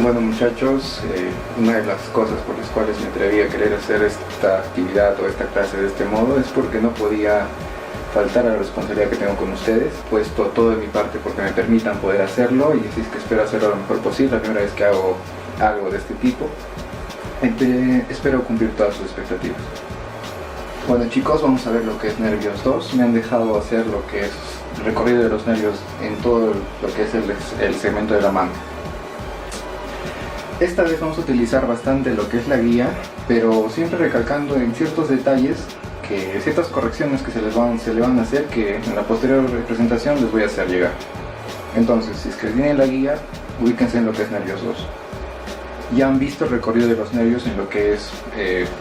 Bueno muchachos, una de las cosas por las cuales me atreví a querer hacer esta actividad o esta clase de este modo es porque no podía faltar a la responsabilidad que tengo con ustedes, puesto todo de mi parte porque me permitan poder hacerlo, y así es que espero hacerlo lo mejor posible. La primera vez que hago algo de este tipo, espero cumplir todas sus expectativas. Bueno chicos, vamos a ver lo que es nervios 2. Me han dejado hacer lo que es el recorrido de los nervios en todo lo que es el segmento de la mano. Esta vez vamos a utilizar bastante lo que es la guía, pero siempre recalcando en ciertos detalles, ciertas correcciones que se le van a hacer, que en la posterior representación les voy a hacer llegar. Entonces, si es que tienen la guía, ubíquense en lo que es nervios 2. Ya han visto el recorrido de los nervios en lo que es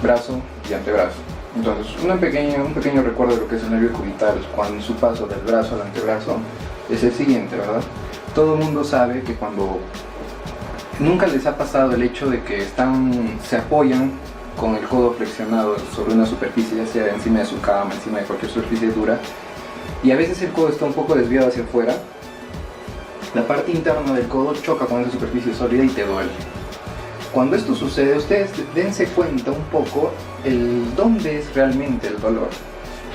brazo y antebrazo. Entonces, un pequeño recuerdo de lo que es el nervio cubital, cuando su paso del brazo al antebrazo es el siguiente, ¿verdad? Todo el mundo sabe que cuando nunca les ha pasado el hecho de que se apoyan con el codo flexionado sobre una superficie, ya sea encima de su cama, encima de cualquier superficie dura, y a veces el codo está un poco desviado hacia afuera, la parte interna del codo choca con esa superficie sólida y te duele. Cuando esto sucede, ustedes dense cuenta un poco dónde es realmente el dolor,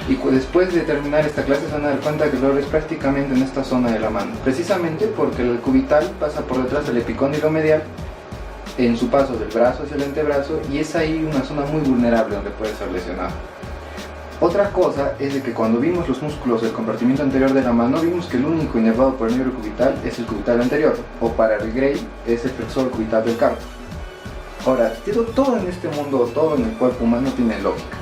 y después de terminar esta clase se van a dar cuenta que el dolor es prácticamente en esta zona de la mano, precisamente porque el cubital pasa por detrás del epicóndilo medial en su paso del brazo hacia el antebrazo, y es ahí una zona muy vulnerable donde puede ser lesionado. Otra cosa es de que cuando vimos los músculos del compartimiento anterior de la mano, vimos que el único inervado por el nervio cubital es el cubital anterior, o para el Gray es el flexor cubital del carpo. Ahora, todo en este mundo, todo en el cuerpo humano tiene lógica.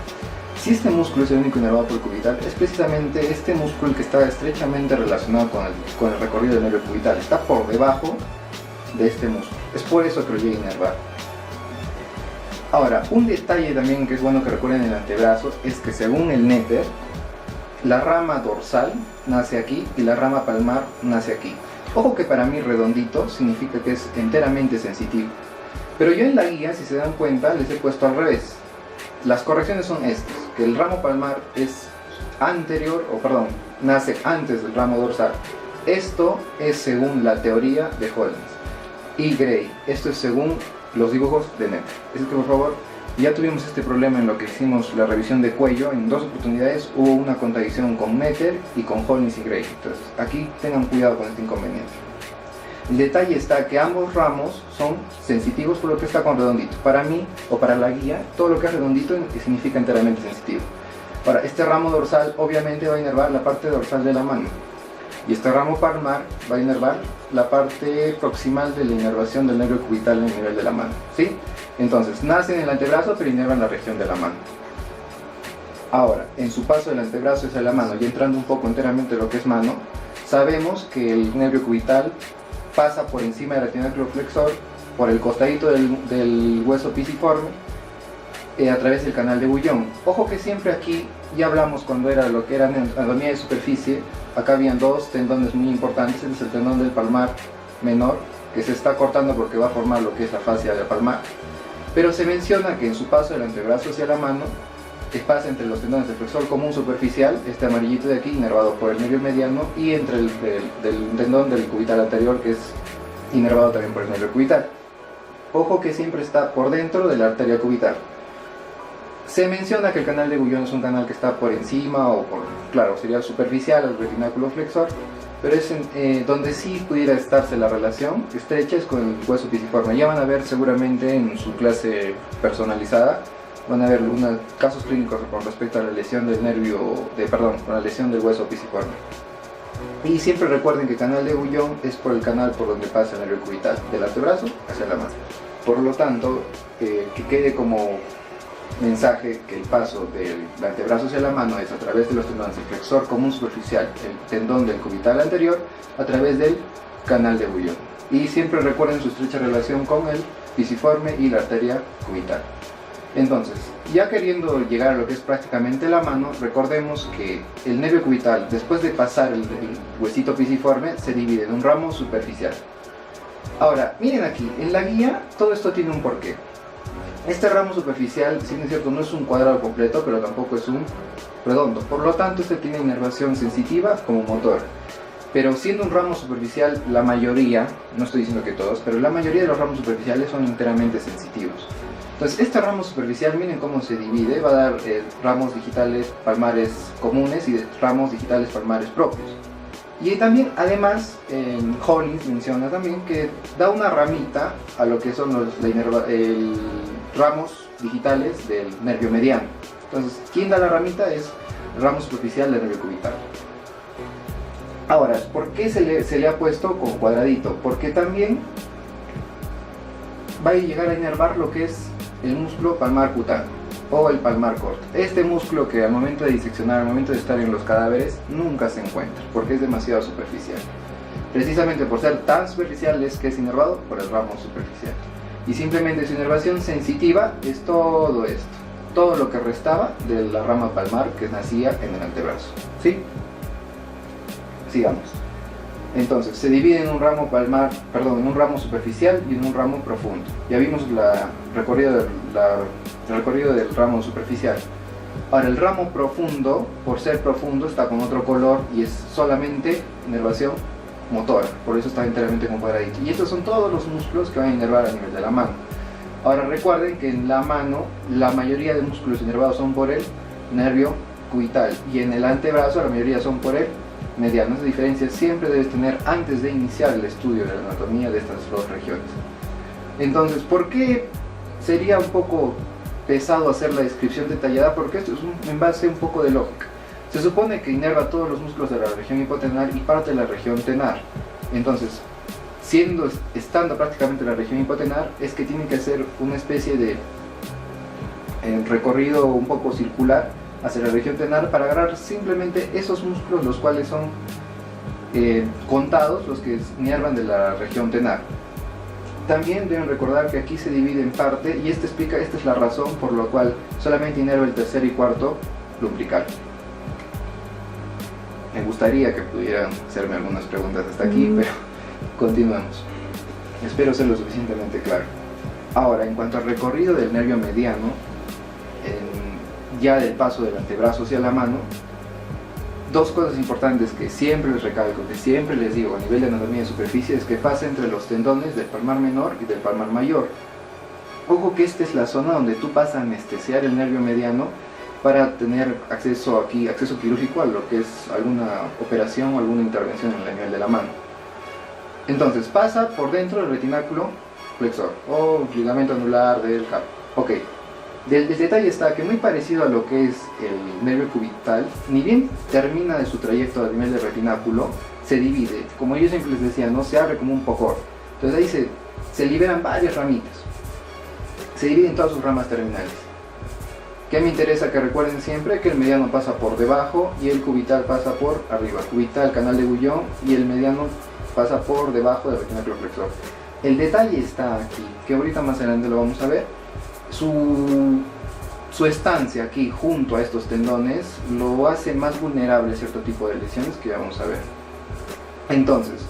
Si este músculo es el único inervado por el cubital, es precisamente este músculo el que está estrechamente relacionado con el recorrido del nervio cubital. Está por debajo de este músculo. Es por eso que lo llega a inervar. Ahora, un detalle también que es bueno que recuerden en el antebrazo es que según el Netter, la rama dorsal nace aquí y la rama palmar nace aquí. Ojo que para mí redondito significa que es enteramente sensitivo. Pero yo en la guía, si se dan cuenta, les he puesto al revés. Las correcciones son estas, que el ramo palmar es nace antes del ramo dorsal. Esto es según la teoría de Hollins y Gray. Esto es según los dibujos de Netter. Así que por favor, ya tuvimos este problema en lo que hicimos la revisión de cuello. En 2 oportunidades hubo una contradicción con Netter y con Hollins y Gray. Entonces aquí tengan cuidado con este inconveniente. El detalle está que ambos ramos son sensitivos por lo que está con redondito. Para mí, o para la guía, todo lo que es redondito significa enteramente sensitivo. Ahora, este ramo dorsal obviamente va a inervar la parte dorsal de la mano. Y este ramo palmar va a inervar la parte proximal de la inervación del nervio cubital en el nivel de la mano, ¿sí? Entonces, nace en el antebrazo pero inerva en la región de la mano. Ahora, en su paso del antebrazo hacia la mano, y entrando un poco enteramente en lo que es mano, sabemos que el nervio cubital pasa por encima del atináculo flexor, por el costadito del hueso pisiforme, a través del canal de Bouillon. Ojo que siempre aquí, ya hablamos cuando era lo que era anatomía de superficie, acá habían 2 tendones muy importantes. Este es el tendón del palmar menor, que se está cortando porque va a formar lo que es la fascia del palmar. Pero se menciona que en su paso del antebrazo hacia la mano, que pasa entre los tendones del flexor común superficial, este amarillito de aquí, inervado por el nervio mediano, y entre el tendón del cubital anterior, que es inervado también por el nervio cubital. Ojo que siempre está por dentro de la arteria cubital. Se menciona que el canal de Bouillon es un canal que está por encima, claro, sería superficial al retináculo flexor, pero es donde sí pudiera estarse la relación estrecha es con el hueso pisiforme. Ya van a ver seguramente en su clase personalizada, van a ver unos casos clínicos con respecto a la lesión del la lesión del hueso pisiforme. Y siempre recuerden que el canal de Bouillon es por el canal por donde pasa el nervio cubital, del antebrazo hacia la mano. Por lo tanto, que quede como mensaje que el paso del antebrazo hacia la mano es a través de los tendones del flexor común superficial, el tendón del cubital anterior, a través del canal de Bouillon. Y siempre recuerden su estrecha relación con el pisiforme y la arteria cubital. Entonces, ya queriendo llegar a lo que es prácticamente la mano, recordemos que el nervio cubital, después de pasar el huesito pisiforme, se divide en un ramo superficial. Ahora, miren aquí, en la guía todo esto tiene un porqué. Este ramo superficial, si bien es cierto, no es un cuadrado completo, pero tampoco es un redondo. Por lo tanto, este tiene inervación sensitiva como motor. Pero siendo un ramo superficial, la mayoría, no estoy diciendo que todos, pero la mayoría de los ramos superficiales son enteramente sensitivos. Entonces, este ramo superficial, miren cómo se divide, va a dar ramos digitales palmares comunes y ramos digitales palmares propios. Y también, además, Hollins menciona también que da una ramita a lo que son los ramos digitales del nervio mediano. Entonces, ¿quién da la ramita? Es el ramo superficial del nervio cubital. Ahora, ¿por qué se le ha puesto con cuadradito? Porque también va a llegar a inervar lo que es el músculo palmar cutáneo o el palmar corto. Este músculo que al momento de diseccionar, al momento de estar en los cadáveres, nunca se encuentra porque es demasiado superficial. Precisamente por ser tan superficial es que es inervado por el ramo superficial. Y simplemente su inervación sensitiva es todo esto, todo lo que restaba de la rama palmar que nacía en el antebrazo. ¿Sí? Sigamos. Entonces, se divide en un ramo en un ramo superficial y en un ramo profundo. Ya vimos el recorrido del ramo superficial. Ahora, el ramo profundo, por ser profundo, está con otro color y es solamente inervación motora, por eso está enteramente con cuadradito. Y estos son todos los músculos que van a inervar a nivel de la mano. Ahora, recuerden que en la mano, la mayoría de músculos inervados son por el nervio cubital y en el antebrazo la mayoría son por el mediano. Esa diferencia siempre debes tener antes de iniciar el estudio de la anatomía de estas dos regiones. Entonces, ¿por qué sería un poco pesado hacer la descripción detallada? Porque esto es en base un poco de lógica. Se supone que inerva todos los músculos de la región hipotenar y parte de la región tenar. Entonces, estando prácticamente en la región hipotenar, es que tiene que hacer una especie de recorrido un poco circular hacia la región tenar para agarrar simplemente esos músculos los cuales son contados, los que inervan de la región tenar. También deben recordar que aquí se divide en parte y esta es la razón por la cual solamente inerva el tercer y cuarto lumbrical. Me gustaría que pudieran hacerme algunas preguntas hasta aquí, pero continuemos. Espero ser lo suficientemente claro. Ahora, en cuanto al recorrido del nervio mediano, ya del paso del antebrazo hacia la mano, dos cosas importantes que siempre les recalco, que siempre les digo a nivel de anatomía de superficie, es que pasa entre los tendones del palmar menor y del palmar mayor. Ojo que esta es la zona donde tú vas a anestesiar el nervio mediano para tener acceso quirúrgico a lo que es alguna operación o alguna intervención en el nivel de la mano. Entonces pasa por dentro del retináculo flexor o ligamento anular del carpo. Ok. El detalle está que muy parecido a lo que es el nervio cubital, ni bien termina de su trayecto a nivel del retináculo, se divide, como yo siempre les decía, no se abre como un pocor. Entonces ahí se liberan varias ramitas, se dividen todas sus ramas terminales. ¿Qué me interesa que recuerden siempre? Que el mediano pasa por debajo y el cubital pasa por arriba. Cubital, canal de Guyon, y el mediano pasa por debajo del retináculo flexor. El detalle está aquí, que ahorita más adelante lo vamos a ver. Su estancia aquí junto a estos tendones lo hace más vulnerable a cierto tipo de lesiones que ya vamos a ver. Entonces,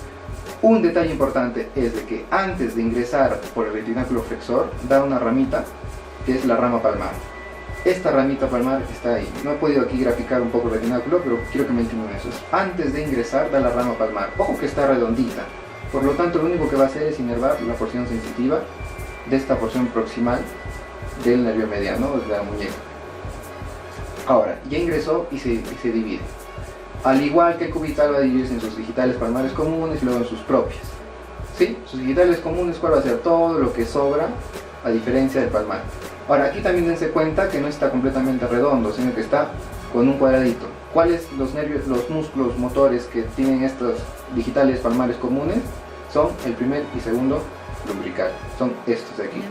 un detalle importante es de que antes de ingresar por el retináculo flexor da una ramita que es la rama palmar. Esta ramita palmar está ahí. No he podido aquí graficar un poco el retináculo, pero quiero que me entiendan eso. Antes de ingresar da la rama palmar. Ojo que está redondita. Por lo tanto, lo único que va a hacer es inervar la porción sensitiva de esta porción proximal del nervio mediano, de la muñeca. Ahora, ya ingresó y se divide. Al igual que el cubital va a dividirse en sus digitales palmares comunes y luego en sus propias. ¿Sí? Sus digitales comunes, ¿cuál va a ser? Todo lo que sobra, a diferencia del palmar. Ahora, aquí también dense cuenta que no está completamente redondo, sino que está con un cuadradito. ¿Cuáles los músculos motores que tienen estos digitales palmares comunes? Son el primer y segundo lumbrical. Son estos de aquí.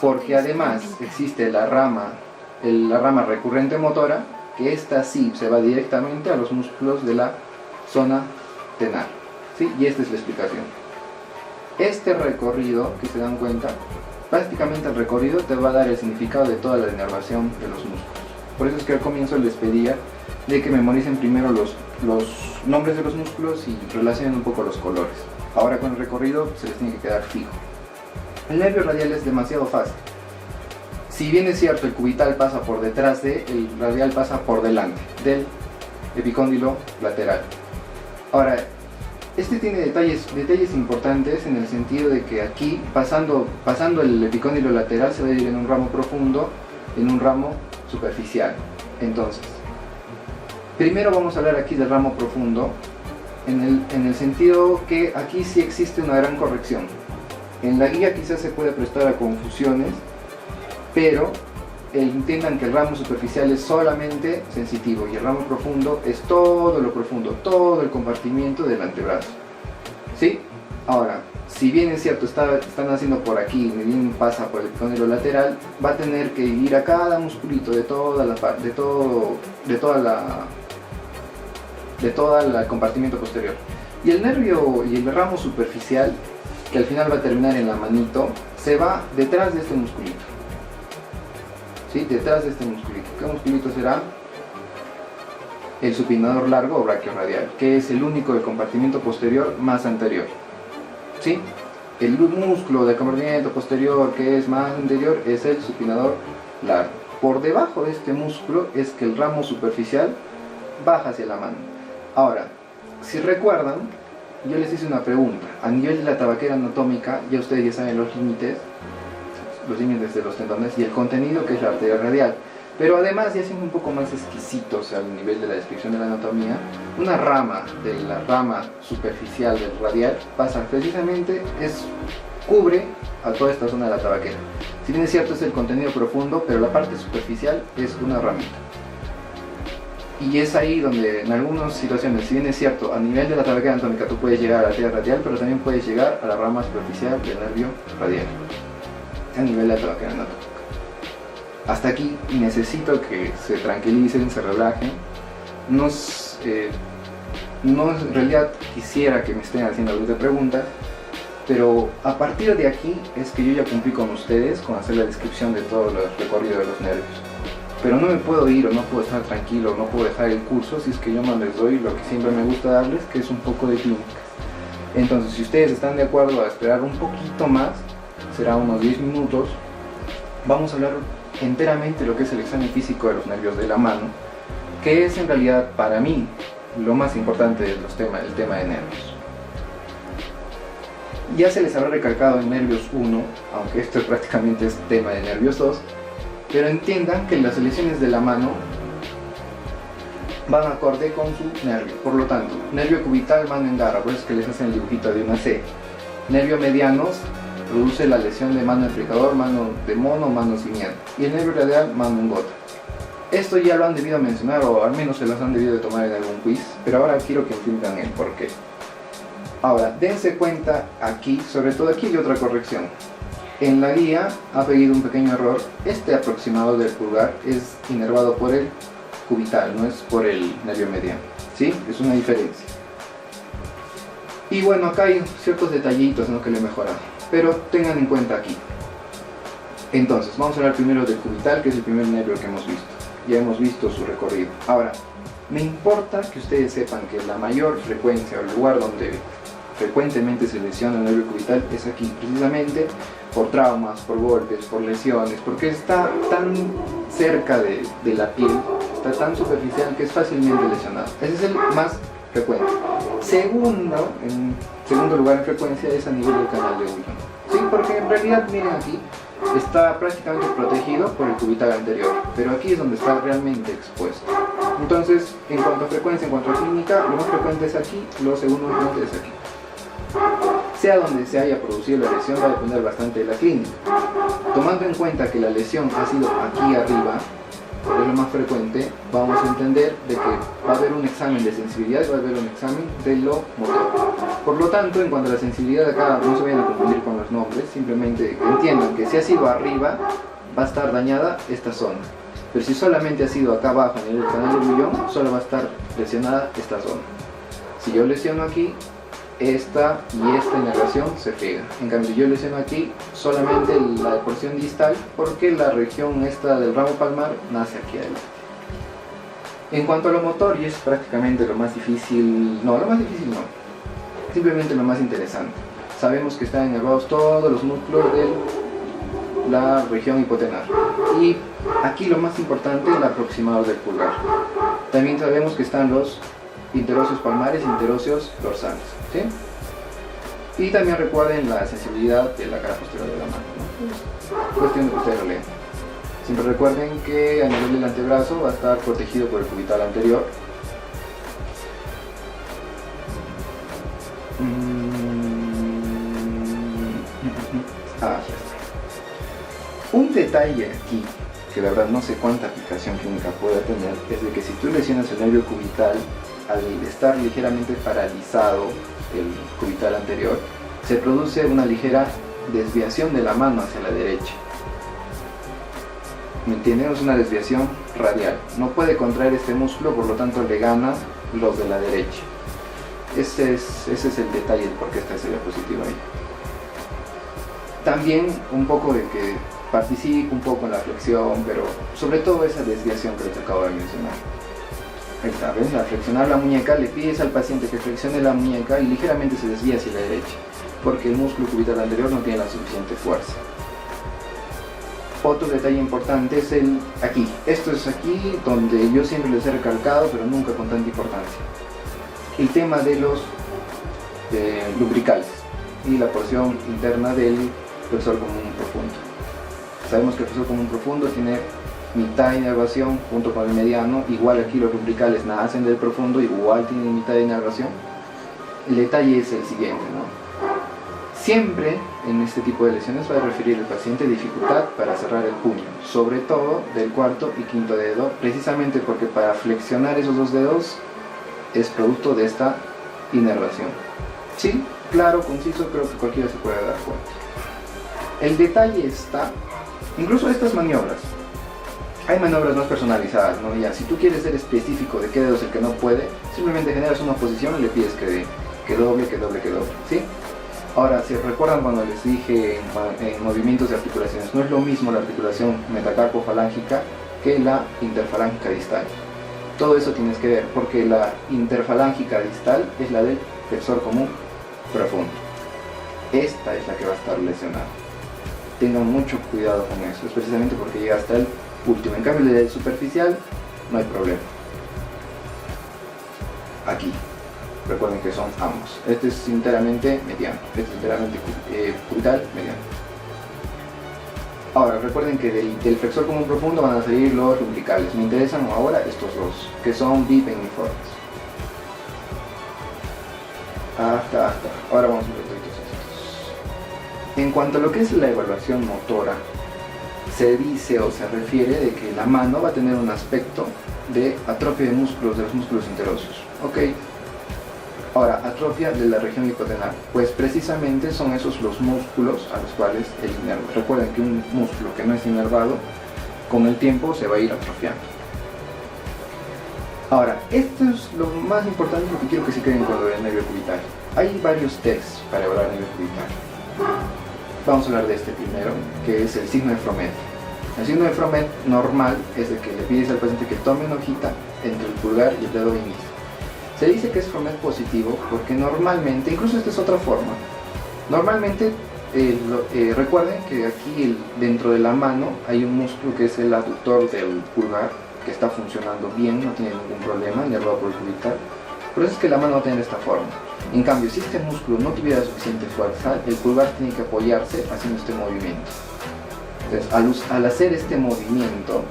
Porque además existe la rama recurrente motora, que esta sí se va directamente a los músculos de la zona tenar. ¿Sí? Y esta es la explicación. Este recorrido, que se dan cuenta, prácticamente el recorrido te va a dar el significado de toda la inervación de los músculos. Por eso es que al comienzo les pedía de que memoricen primero los nombres de los músculos y relacionen un poco los colores. Ahora con el recorrido se les tiene que quedar fijo. El nervio radial es demasiado fácil. Si bien es cierto el cubital pasa por detrás el radial pasa por delante del epicóndilo lateral. Ahora, Este tiene detalles importantes en el sentido de que aquí, pasando el epicóndilo lateral, se va a ir en un ramo profundo, en un ramo superficial. Entonces, primero vamos a hablar aquí del ramo profundo, en el sentido que aquí sí existe una gran corrección. En la guía quizás se puede prestar a confusiones, pero entiendan que el ramo superficial es solamente sensitivo y el ramo profundo es todo lo profundo, todo el compartimiento del antebrazo. ¿Sí? Ahora, si bien es cierto, están haciendo por aquí, ni bien pasa por el epicóndilo lateral, va a tener que ir a cada musculito de toda la parte, de todo el compartimiento posterior. Y el nervio y el ramo superficial, que al final va a terminar en la manito, se va detrás de este musculito. ¿Sí? Detrás de este musculito. ¿Qué musculito será? El supinador largo o brachiorradial, que es el único del compartimento posterior más anterior. ¿Sí? El músculo del compartimento posterior que es más anterior es el supinador largo. Por debajo de este músculo es que el ramo superficial baja hacia la mano. Ahora, si recuerdan, yo les hice una pregunta. A nivel de la tabaquera anatómica, ya ustedes ya saben los límites de los tendones y el contenido que es la arteria radial. Pero además, ya siendo un poco más exquisitos al nivel de la descripción de la anatomía, una rama de la rama superficial del radial pasa precisamente, cubre a toda esta zona de la tabaquera. Si bien es cierto, es el contenido profundo, pero la parte superficial es una ramita. Y es ahí donde en algunas situaciones, si bien es cierto, a nivel de la tabaquera anatómica tú puedes llegar a la arteria radial, pero también puedes llegar a la rama superficial del nervio radial, a nivel de la tabaquera anatómica. Hasta aquí necesito que se tranquilicen, se relajen. No en realidad quisiera que me estén haciendo algunas preguntas, pero a partir de aquí es que yo ya cumplí con ustedes con hacer la descripción de todo el recorrido de los nervios. Pero no me puedo ir o no puedo estar tranquilo, no puedo dejar el curso si es que yo no les doy lo que siempre me gusta darles, que es un poco de clínicas. Entonces, si ustedes están de acuerdo a esperar un poquito más, será unos 10 minutos, vamos a hablar enteramente lo que es el examen físico de los nervios de la mano, que es en realidad para mí lo más importante del tema de nervios. Ya se les habrá recalcado en nervios 1, aunque esto prácticamente es tema de nervios 2, pero entiendan que las lesiones de la mano van acorde con su nervio. Por lo tanto, nervio cubital, mano en garra, por eso es que les hacen el dibujito de una C. Nervio medianos produce la lesión de mano aplicador, mano de mono, mano simiente. Y el nervio radial, mano en gota. Esto ya lo han debido mencionar, o al menos se los han debido de tomar en algún quiz, pero ahora quiero que entiendan el porqué. Ahora, dense cuenta aquí, sobre todo aquí hay otra corrección. En la guía ha pedido un pequeño error. Este aproximado del pulgar es inervado por el cubital, no es por el nervio mediano. ¿Sí? Es una diferencia. Y bueno, acá hay ciertos detallitos, ¿no?, que le he mejorado, pero tengan en cuenta aquí. Entonces, vamos a hablar primero del cubital, que es el primer nervio que hemos visto. Ya hemos visto su recorrido. Ahora, me importa que ustedes sepan que la mayor frecuencia, o el lugar donde frecuentemente se lesiona el nervio cubital es aquí, precisamente por traumas, por golpes, por lesiones, porque está tan cerca de la piel, está tan superficial que es fácilmente lesionado. Ese es el más frecuente. En segundo lugar en frecuencia es a nivel del canal de Ullón. Sí, porque en realidad, miren aquí, está prácticamente protegido por el cubital anterior, pero aquí es donde está realmente expuesto. Entonces, en cuanto a frecuencia, en cuanto a clínica, lo más frecuente es aquí, lo segundo más frecuente es aquí. Sea donde se haya producido la lesión, va a depender bastante de la clínica. Tomando en cuenta que la lesión ha sido aquí arriba, porque es lo más frecuente, vamos a entender de que va a haber un examen de sensibilidad, va a haber un examen de lo motor. Por lo tanto, en cuanto a la sensibilidad de acá, no se vayan a confundir con los nombres, simplemente entiendan que si ha sido arriba, va a estar dañada esta zona. Pero si solamente ha sido acá abajo, en el canal de Ullón, solo va a estar lesionada esta zona. Si yo lesiono aquí, esta y esta inervación se pega. En cambio, si yo lesiono aquí, solamente la porción distal, porque la región esta del ramo palmar nace aquí adelante. En cuanto a lo motor, y es prácticamente lo más difícil, no, simplemente lo más interesante. Sabemos que están inervados todos los músculos de la región hipotenar. Y aquí lo más importante, el aproximador del pulgar. También sabemos que están los interóseos palmares, interóseos dorsales, ¿sí? Y también recuerden la sensibilidad de la cara posterior de la mano, ¿no? Cuestión de que ustedes lo lean. Siempre recuerden que a nivel del antebrazo va a estar protegido por el cubital anterior. Ya está. Un detalle aquí, que la verdad no sé cuánta aplicación clínica pueda tener, es de que si tú lesionas el nervio cubital, al estar ligeramente paralizado el cubital anterior, se produce una ligera desviación de la mano hacia la derecha. ¿Me entienden? Es una desviación radial. No puede contraer este músculo, por lo tanto le gana los de la derecha. Ese es el detalle del por qué está esa diapositiva ahí. También un poco de que participe un poco en la flexión, pero sobre todo esa desviación que les acabo de mencionar. Ahí está, ¿ves? Al flexionar la muñeca le pides al paciente que flexione la muñeca y ligeramente se desvía hacia la derecha, porque el músculo cubital anterior no tiene la suficiente fuerza. Otro detalle importante es aquí. Esto es aquí donde yo siempre les he recalcado, pero nunca con tanta importancia. El tema de los lumbricales y la porción interna del flexor común profundo. Sabemos que el flexor común profundo tiene mitad de inervación junto con el mediano. Igual aquí los lumbricales nacen del profundo, igual tienen mitad de inervación. El detalle es el siguiente, ¿no? Siempre en este tipo de lesiones va a referir el paciente dificultad para cerrar el puño, sobre todo del cuarto y quinto dedo, precisamente porque para flexionar esos dos dedos es producto de esta inervación. Sí, claro, conciso, creo que cualquiera se puede dar cuenta. El detalle está, incluso estas maniobras, hay maniobras más personalizadas, ¿no? Ya, si tú quieres ser específico de qué dedo es el que no puede, simplemente generas una posición y le pides que doble, ¿sí? Ahora, si recuerdan cuando les dije en movimientos de articulaciones, no es lo mismo la articulación metacarpofalángica que la interfalángica distal. Todo eso tienes que ver, porque la interfalángica distal es la del flexor común profundo. Esta es la que va a estar lesionada. Tengan mucho cuidado con eso, es precisamente porque llega hasta el último. En cambio, el superficial no hay problema. Aquí. Recuerden que son ambos. Este es enteramente mediano, este es enteramente cubital mediano. Ahora recuerden que del flexor común profundo van a salir los lumbricales. Me interesan ahora estos dos, que son bipenniformes. Hasta. Ahora vamos a ver todos estos. En cuanto a lo que es la evaluación motora, se dice o se refiere de que la mano va a tener un aspecto de atrofia de músculos, de los músculos interóseos. Ok. Ahora, atrofia de la región hipotenar, pues precisamente son esos los músculos a los cuales el inerva. Recuerden que un músculo que no es inervado, con el tiempo se va a ir atrofiando. Ahora, esto es lo más importante porque quiero que se queden con lo del nervio cubital. Hay varios tests para evaluar el nervio cubital. Vamos a hablar de este primero, que es el signo de Fromet. El signo de Fromet normal es de que le pides al paciente que tome una hojita entre el pulgar y el dedo índice. Se dice que es Fromet positivo porque normalmente, incluso esta es otra forma, normalmente recuerden que aquí dentro de la mano hay un músculo que es el aductor del pulgar que está funcionando bien, no tiene ningún problema, inervado por el cubital. Por eso es que la mano va a tener esta forma. En cambio, si este músculo no tuviera suficiente fuerza, el pulgar tiene que apoyarse haciendo este movimiento. Entonces, al hacer este movimiento,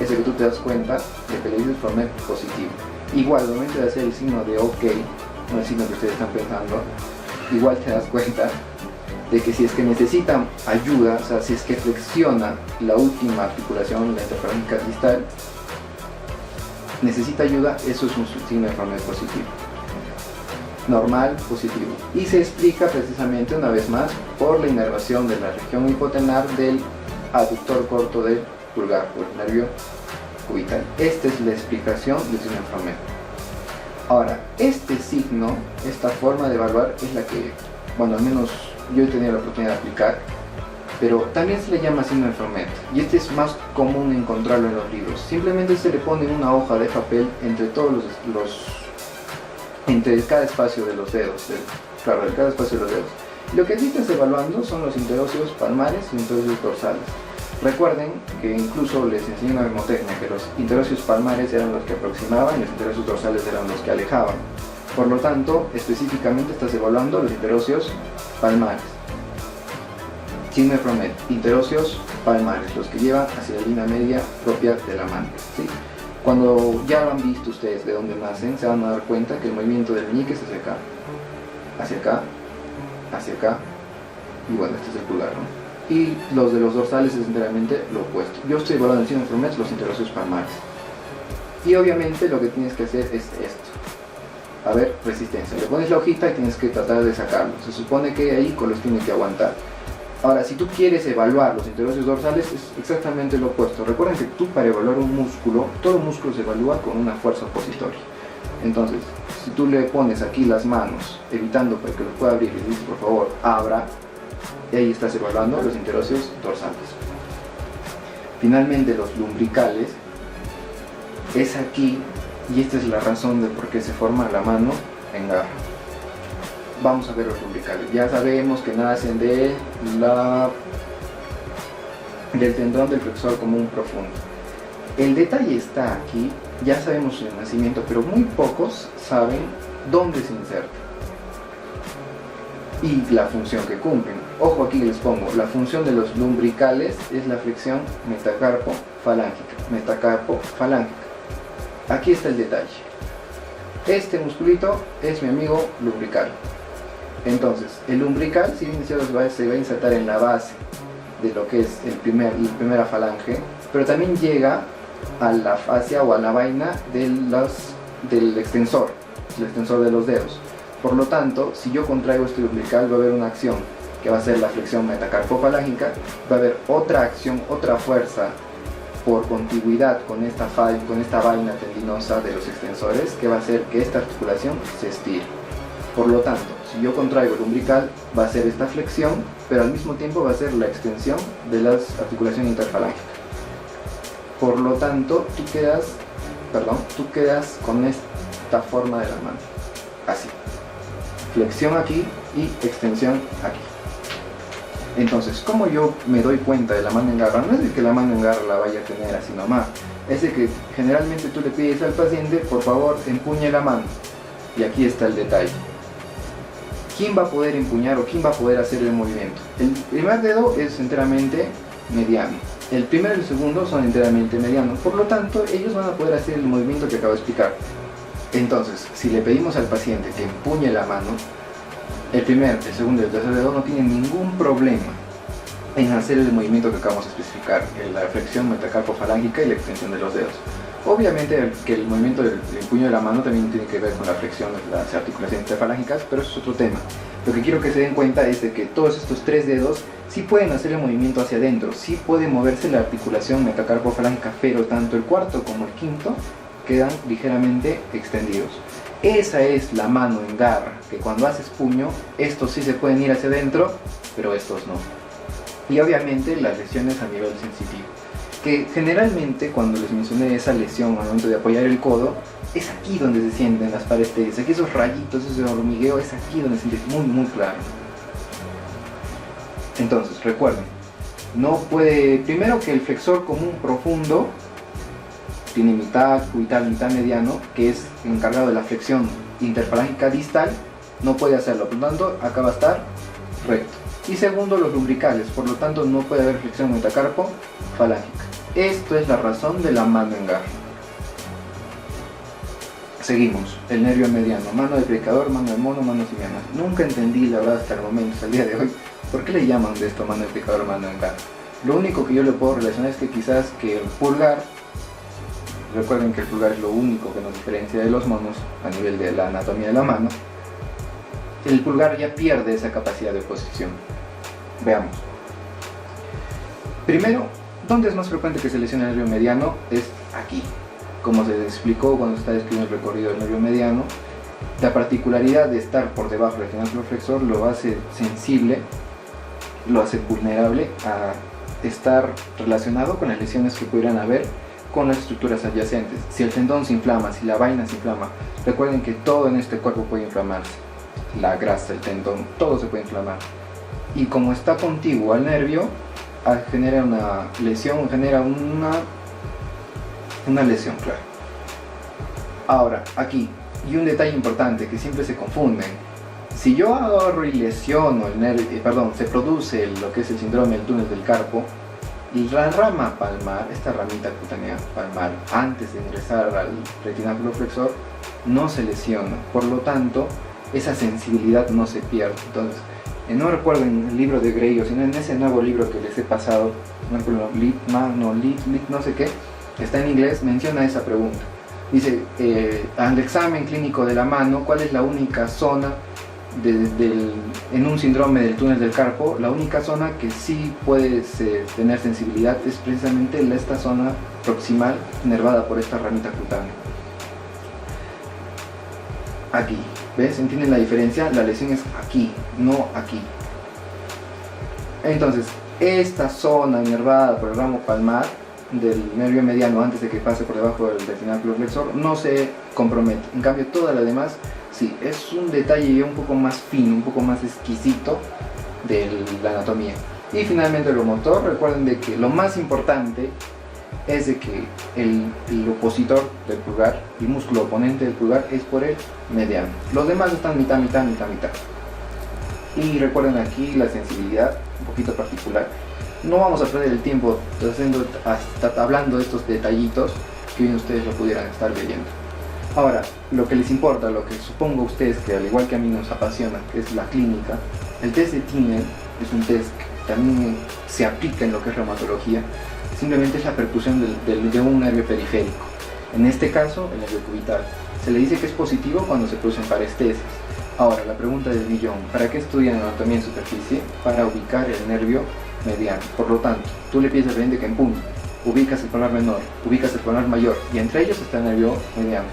es que tú te das cuenta de que le dices Fromet positivo. Igual, al momento de hacer el signo de OK, no el signo que ustedes están pensando, igual te das cuenta de que si es que necesita ayuda, o sea, si es que flexiona la última articulación, la interfalángica distal, necesita ayuda, eso es un signo de Fromet positivo. Normal, positivo. Y se explica precisamente, una vez más, por la inervación de la región hipotenar del aductor corto del pulgar, por el nervio cubital. Esta es la explicación del signo de Fromet. Ahora, este signo, esta forma de evaluar es la que, bueno, al menos yo he tenido la oportunidad de aplicar, pero también se le llama signo de Fromet, y este es más común encontrarlo en los libros. Simplemente se le pone una hoja de papel entre todos entre cada espacio de los dedos, claro, de cada espacio de los dedos. Lo que aquí estás evaluando son los interóseos palmares y interóseos dorsales. Recuerden que incluso les enseñé una mnemotecnia que los interocios palmares eran los que aproximaban y los interocios dorsales eran los que alejaban. Por lo tanto, específicamente estás evaluando los interocios palmares. Sin me prometo, interocios palmares, los que llevan hacia la línea media propia de la mano, ¿sí? Cuando ya lo han visto ustedes de dónde nacen, se van a dar cuenta que el movimiento del meñique es hacia acá, hacia acá, hacia acá, y bueno, este es el pulgar, ¿no? Y los de los dorsales es enteramente lo opuesto. Yo estoy evaluando en sin prometo los interocios palmares. Y obviamente lo que tienes que hacer es esto. A ver, resistencia. Le pones la hojita y tienes que tratar de sacarlo. Se supone que ahí los tienes que aguantar. Ahora, si tú quieres evaluar los interocios dorsales, es exactamente lo opuesto. Recuerden que tú, para evaluar un músculo, todo músculo se evalúa con una fuerza opositoria. Entonces, si tú le pones aquí las manos, evitando para que lo pueda abrir, y le dices, por favor, abra, y ahí estás evaluando los interocios dorsales. Finalmente, los lumbricales es aquí, y esta es la razón de por qué se forma la mano en garra. Vamos a ver los lumbricales. Ya sabemos que nacen del tendón del flexor común profundo. El detalle está aquí, ya sabemos su nacimiento, pero muy pocos saben dónde se inserta y la función que cumplen. Ojo, aquí les pongo, la función de los lumbricales es la flexión metacarpo-falángica. Metacarpo-falángica. Aquí está el detalle. Este musculito es mi amigo lumbrical. Entonces, el lumbrical, si bien se va a insertar en la base de lo que es la primera falange, pero también llega a la fascia o a la vaina del extensor de los dedos. Por lo tanto, si yo contraigo este lumbrical, va a haber una acción que va a ser la flexión metacarpofalángica, va a haber otra acción, otra fuerza por contigüidad con esta vaina tendinosa de los extensores, que va a hacer que esta articulación se estire. Por lo tanto, si yo contraigo el umbilical, va a ser esta flexión, pero al mismo tiempo va a ser la extensión de la articulación interfalángica. Por lo tanto, tú quedas con esta forma de la mano, así. Flexión aquí y extensión aquí. Entonces, ¿cómo yo me doy cuenta de la mano en garra? No es de que la mano en garra la vaya a tener así nomás. Es de que generalmente tú le pides al paciente, por favor, empuñe la mano. Y aquí está el detalle. ¿Quién va a poder empuñar o quién va a poder hacer el movimiento? El primer dedo es enteramente mediano. El primero y el segundo son enteramente medianos. Por lo tanto, ellos van a poder hacer el movimiento que acabo de explicar. Entonces, si le pedimos al paciente que empuñe la mano, el primer, el segundo y el tercer dedo no tienen ningún problema en hacer el movimiento que acabamos de especificar, la flexión metacarpofalángica y la extensión de los dedos. Obviamente que el movimiento del empuño de la mano también tiene que ver con la flexión de las articulaciones interfalángicas, pero eso es otro tema. Lo que quiero que se den cuenta es de que todos estos tres dedos sí pueden hacer el movimiento hacia adentro, sí puede moverse la articulación metacarpofalángica, pero tanto el cuarto como el quinto quedan ligeramente extendidos. Esa es la mano en garra, que cuando haces puño, estos sí se pueden ir hacia adentro, pero estos no. Y obviamente las lesiones a nivel sensitivo, que generalmente cuando les mencioné esa lesión al momento de apoyar el codo, es aquí donde se sienten las paredes, aquí esos rayitos, ese hormigueo, es aquí donde se siente muy claro. Entonces, recuerden, no puede, primero que el flexor común profundo tiene mitad cubital, mitad mediano, que es encargado de la flexión interfalángica distal, no puede hacerlo, por lo tanto acá va a estar recto. Y segundo, los lumbricales, por lo tanto no puede haber flexión metacarpofalángica. Esto es la razón de la mano en garra. Seguimos, el nervio mediano, mano de predicador, mano de mono, mano simiana. Nunca entendí, la verdad, hasta el momento, hasta el día de hoy, por qué le llaman de esto mano de predicador, mano en garra. Lo único que yo le puedo relacionar es que quizás que el pulgar, recuerden que el pulgar es lo único que nos diferencia de los monos a nivel de la anatomía de la mano, el pulgar ya pierde esa capacidad de oposición. Veamos. Primero, ¿dónde es más frecuente que se lesione el nervio mediano? Es aquí. Como se explicó cuando se está describiendo el recorrido del nervio mediano, la particularidad de estar por debajo del canal flexor lo hace sensible, lo hace vulnerable a estar relacionado con las lesiones que pudieran haber con las estructuras adyacentes. Si el tendón se inflama, si la vaina se inflama, recuerden que todo en este cuerpo puede inflamarse. La grasa, el tendón, todo se puede inflamar. Y como está contiguo al nervio, genera una lesión, genera una lesión, claro. Ahora, aquí, y un detalle importante que siempre se confunden: si yo agarro y lesiono el nervio, se produce lo que es el síndrome del túnel del carpo, y la rama palmar, esta ramita cutánea palmar, antes de ingresar al retináculo flexor, no se lesiona. Por lo tanto, esa sensibilidad no se pierde. Entonces, no recuerdo en el libro de Gray, sino en ese nuevo libro que les he pasado, no sé qué, está en inglés, menciona esa pregunta. Dice, al examen clínico de la mano, ¿cuál es la única zona en un síndrome del túnel del carpo? La única zona que sí puede tener sensibilidad es precisamente esta zona proximal, inervada por esta ramita cutánea. Aquí, ¿ves? ¿Entienden la diferencia? La lesión es aquí, no aquí. Entonces, esta zona inervada por el ramo palmar del nervio mediano, antes de que pase por debajo del retináculo flexor, no se compromete. En cambio, toda la demás sí. Es un detalle un poco más fino, un poco más exquisito de la anatomía. Y finalmente lo motor. Recuerden de que lo más importante es de que el opositor del pulgar, el músculo oponente del pulgar, es por el mediano. Los demás están mitad. Y recuerden aquí la sensibilidad, un poquito particular. No vamos a perder el tiempo hablando de estos detallitos que bien ustedes lo pudieran estar leyendo. Ahora, lo que les importa, lo que supongo ustedes que al igual que a mí nos apasiona, que es la clínica, el test de Tinel es un test que también se aplica en lo que es reumatología. Simplemente es la percusión de un nervio periférico. En este caso, el nervio cubital. Se le dice que es positivo cuando se producen parestesis. Ahora, la pregunta del millón: ¿para qué estudian anatomía en superficie? Para ubicar el nervio mediano. Por lo tanto, tú le pides al paciente que empuñe, ubicas el palmar menor, ubicas el palmar mayor, y entre ellos está el nervio mediano.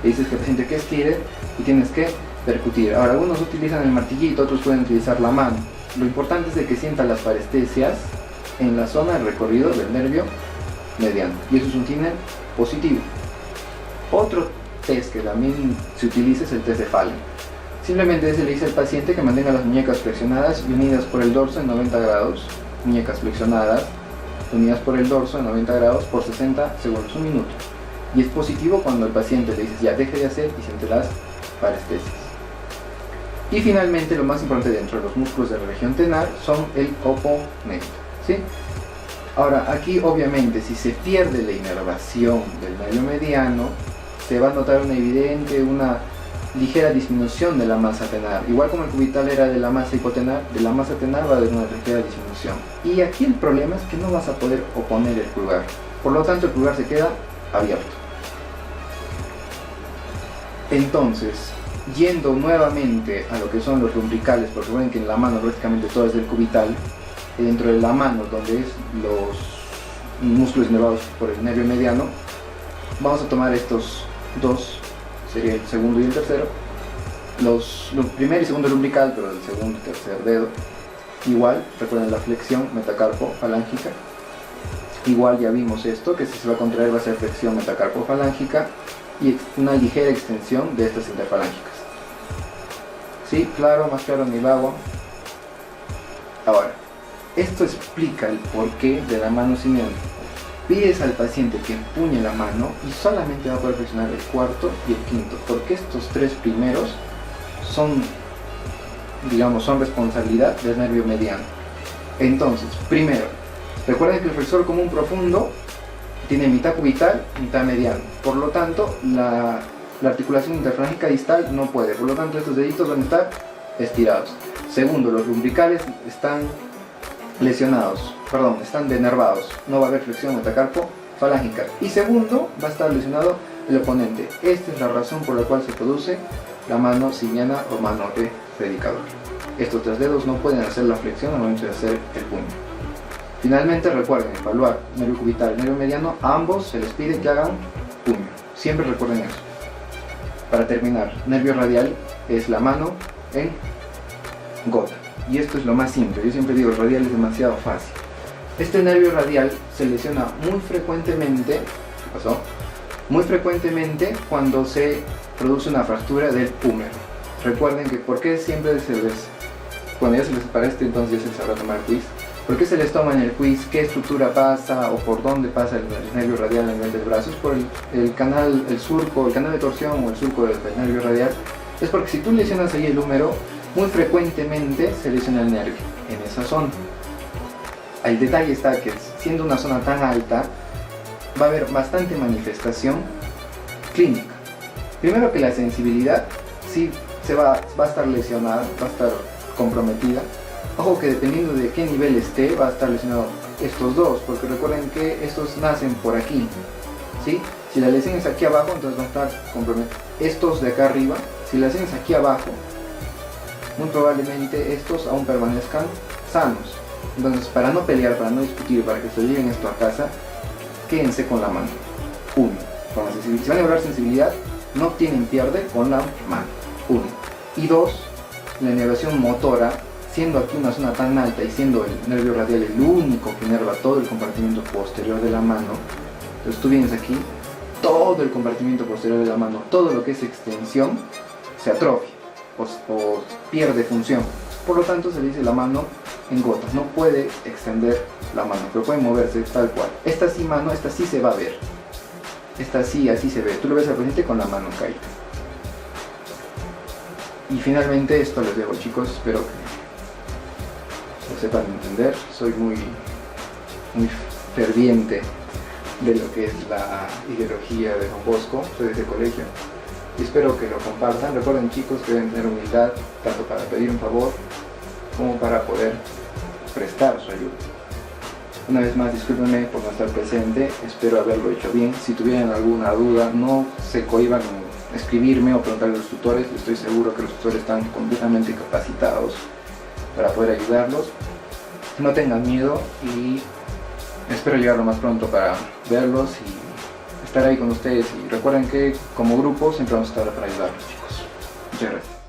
Le dices que el paciente que estire y tienes que percutir. Ahora, algunos utilizan el martillito, otros pueden utilizar la mano. Lo importante es de que sientan las parestesias en la zona de recorrido del nervio mediano, y eso es un Tinel positivo. Otro test que también se utiliza es el test de Fallen. Simplemente se le dice al paciente que mantenga las muñecas flexionadas y unidas por el dorso en 90 grados, muñecas flexionadas unidas por el dorso en 90 grados por 60 segundos, un minuto. Y es positivo cuando el paciente le dices ya deje de hacer y siente las parestesias. Y finalmente, lo más importante dentro de los músculos de la región tenar son el oponente, ¿sí? Ahora, aquí obviamente si se pierde la inervación del nervio mediano, se va a notar una ligera disminución de la masa tenar. Igual como el cubital era de la masa hipotenar, de la masa tenar va a haber una ligera disminución. Y aquí el problema es que no vas a poder oponer el pulgar. Por lo tanto, el pulgar se queda abierto. Entonces, yendo nuevamente a lo que son los lumbricales, porque ven que en la mano prácticamente todo es del cubital, dentro de la mano donde es los músculos inervados por el nervio mediano, vamos a tomar estos dos, sería el segundo y el tercero, los primer y segundo lumbrical, pero el segundo y tercer dedo. Igual, recuerden la flexión metacarpo-falángica. Igual ya vimos esto, que si se va a contraer va a ser flexión metacarpo-falángica y una ligera extensión de estas interfalángicas. ¿Sí? Claro, más claro ni el agua. Ahora, esto explica el porqué de la mano simiente. Pides al paciente que empuñe la mano y solamente va a poder flexionar el cuarto y el quinto, porque estos tres primeros son responsabilidad del nervio mediano. Entonces, primero, recuerden que el flexor común profundo tiene mitad cubital, mitad mediano. Por lo tanto, la articulación interfalángica distal no puede. Por lo tanto, estos deditos van a estar estirados. Segundo, los lumbricales están están denervados. No va a haber flexión metacarpo-falángica. Y segundo, va a estar lesionado el oponente. Esta es la razón por la cual se produce la mano simiana o mano de predicador. Estos tres dedos no pueden hacer la flexión al momento de hacer el puño. Finalmente, recuerden evaluar nervio cubital y nervio mediano, a ambos se les pide que hagan puño. Siempre recuerden eso. Para terminar, nervio radial es la mano en gota. Y esto es lo más simple. Yo siempre digo, el radial es demasiado fácil. Este nervio radial se lesiona muy frecuentemente. ¿Qué pasó? Muy frecuentemente cuando se produce una fractura del húmero. Recuerden que, ¿por qué siempre se les... Cuando ya se les separa entonces ya se sabrá tomar quiz. ¿Por qué se les toma en el quiz qué estructura pasa o por dónde pasa el nervio radial a nivel del brazo? Es por el canal, el surco, el canal de torsión o el surco del nervio radial. Es porque si tú lesionas ahí el húmero, muy frecuentemente se lesiona el nervio en esa zona. El detalle está que siendo una zona tan alta, va a haber bastante manifestación clínica. Primero que la sensibilidad sí va a estar lesionada, va a estar comprometida. Ojo que dependiendo de qué nivel esté, va a estar lesionado estos dos, porque recuerden que estos nacen por aquí, ¿sí? Si la lesión es aquí abajo, entonces va a estar comprometido. Estos de acá arriba, si la lesión es aquí abajo, muy probablemente estos aún permanezcan sanos. Entonces, para no pelear, para no discutir, para que se lleven esto a casa, quédense con la mano. Uno, con la sensibilidad. Si van a hablar sensibilidad, no tienen pierde con la mano. Uno. Y dos, la inervación motora, siendo aquí una zona tan alta y siendo el nervio radial el único que inerva todo el compartimiento posterior de la mano, entonces tú vienes aquí, todo el compartimiento posterior de la mano, todo lo que es extensión, se atrofia o pierde función. Por lo tanto, se le dice la mano en gotas. No puede extender la mano, pero puede moverse tal cual. Esta sí mano, esta sí se va a ver. Esta sí, así se ve. Tú lo ves al paciente con la mano caída. Y finalmente esto les dejo, chicos. Espero que lo sepan entender. Soy muy ferviente de lo que es la ideología de Don Bosco. Soy de ese colegio. Y espero que lo compartan. Recuerden, chicos, que deben tener humildad tanto para pedir un favor como para poder prestar su ayuda. Una vez más, discúlpenme por no estar presente, espero haberlo hecho bien. Si tuvieran alguna duda, no se cohíban en escribirme o preguntarle a los tutores. Estoy seguro que los tutores están completamente capacitados para poder ayudarlos. No tengan miedo y espero llegar lo más pronto para verlos y estar ahí con ustedes. Y recuerden que como grupo siempre vamos a estar para ayudarlos, chicos. Muchas gracias.